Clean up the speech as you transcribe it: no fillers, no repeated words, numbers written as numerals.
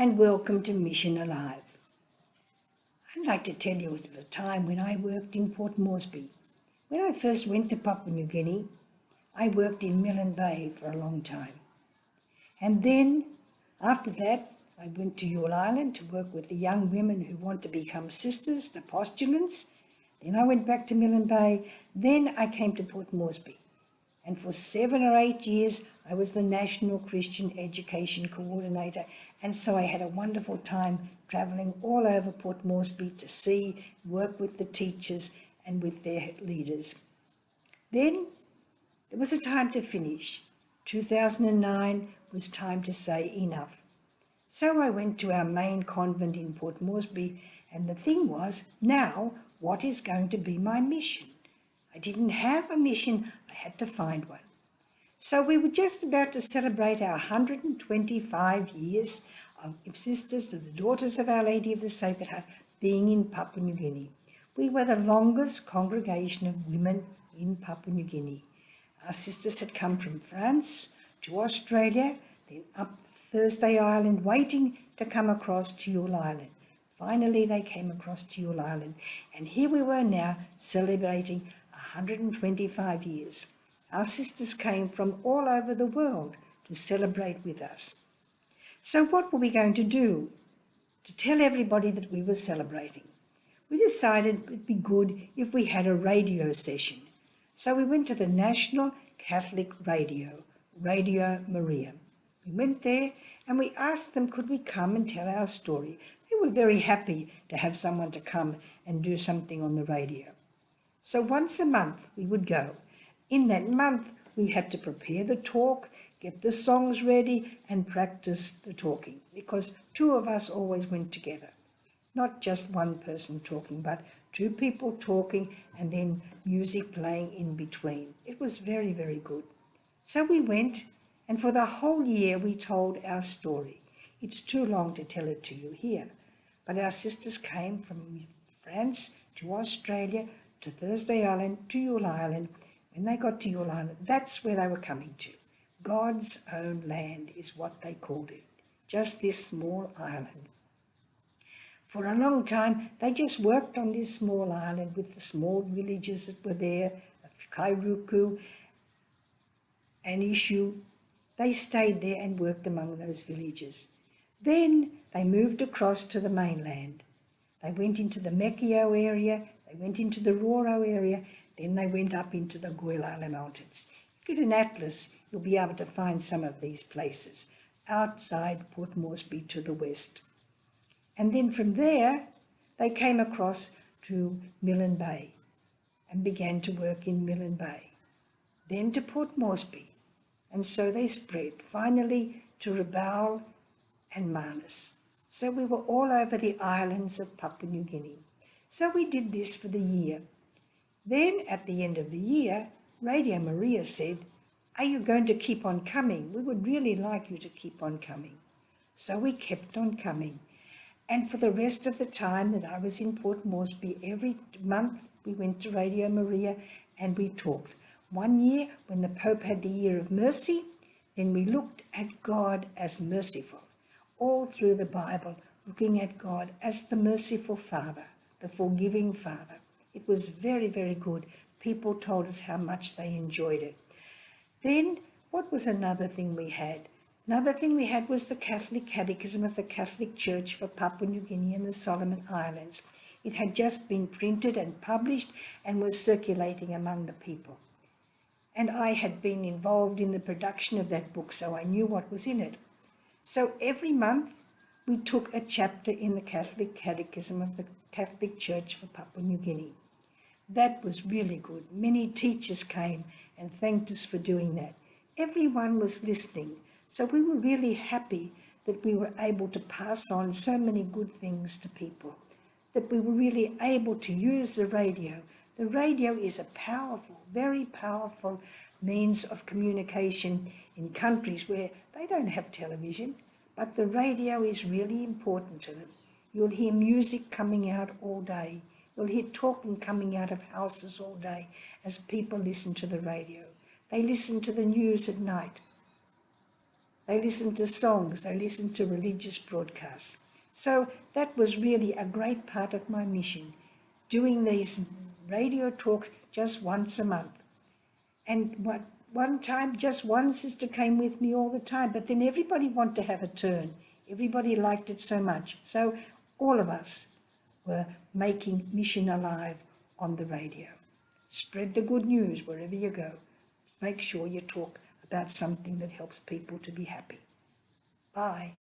and welcome to Mission Alive. I'd like to tell you of a time when I worked in Port Moresby. When I first went to Papua New Guinea, I worked in Milne Bay for a long time. And then, after that, I went to Yule Island to work with the young women who want to become sisters, the postulants. Then I went back to Milne Bay. Then I came to Port Moresby. And for 7 or 8 years, I was the National Christian Education Coordinator. And so I had a wonderful time travelling all over Port Moresby to see, work with the teachers and with their leaders. Then there was a time to finish. 2009 was time to say enough. So I went to our main convent in Port Moresby, and the thing was, now what is going to be my mission? I didn't have a mission, I had to find one. So we were just about to celebrate our 125 years of Sisters of the Daughters of Our Lady of the Sacred Heart being in Papua New Guinea. We were the longest congregation of women in Papua New Guinea. Our sisters had come from France to Australia, then up Thursday Island, waiting to come across to Yule Island. Finally, they came across to Yule Island, and here we were now celebrating 125 years. Our sisters came from all over the world to celebrate with us. So what were we going to do to tell everybody that we were celebrating? We decided it would be good if we had a radio session. So we went to the National Catholic Radio, Radio Maria. We went there and we asked them, could we come and tell our story? They were very happy to have someone to come and do something on the radio. So once a month we would go. In that month we had to prepare the talk, get the songs ready and practice the talking, because 2 of us always went together. Not just one person talking, but 2 people talking and then music playing in between. It was very, very good. So we went, and for the whole year we told our story. It's too long to tell it to you here, but our sisters came from France to Australia, to Thursday Island, to Yule Island. When they got to Yule Island, that's where they were coming to. God's own land is what they called it, just this small island. For a long time, they just worked on this small island with the small villages that were there, Kairuku and Ishu. They stayed there and worked among those villages. Then they moved across to the mainland. They went into the Mekio area, they went into the Roro area, then they went up into the Goilala Mountains. Get an atlas, you'll be able to find some of these places outside Port Moresby to the west. And then from there, they came across to Milne Bay and began to work in Milne Bay. Then to Port Moresby, and so they spread, finally to Rabaul and Manus. So we were all over the islands of Papua New Guinea. So we did this for the year. Then at the end of the year, Radio Maria said, are you going to keep on coming? We would really like you to keep on coming. So we kept on coming. And for the rest of the time that I was in Port Moresby, every month we went to Radio Maria and we talked. One year, when the Pope had the Year of Mercy, then we looked at God as merciful. All through the Bible, looking at God as the merciful Father, the forgiving Father. It was very, very good. People told us how much they enjoyed it. Then, what was another thing we had? Another thing we had was the Catholic Catechism of the Catholic Church for Papua New Guinea and the Solomon Islands. It had just been printed and published and was circulating among the people. And I had been involved in the production of that book, so I knew what was in it. So every month we took a chapter in the Catholic Catechism of the Catholic Church for Papua New Guinea. That was really good. Many teachers came and thanked us for doing that. Everyone was listening. So we were really happy that we were able to pass on so many good things to people, that we were really able to use the radio. The radio is a powerful, very powerful means of communication in countries where they don't have television, but the radio is really important to them. You'll hear music coming out all day. You'll hear talking coming out of houses all day as people listen to the radio. They listen to the news at night. they listened to songs, they listened to religious broadcasts. So that was really a great part of my mission, doing these radio talks just once a month. And one time, just one sister came with me all the time, but then everybody wanted to have a turn. Everybody liked it so much. So all of us were making Mission Alive on the radio. Spread the good news wherever you go. Make sure you talk about something that helps people to be happy. Bye.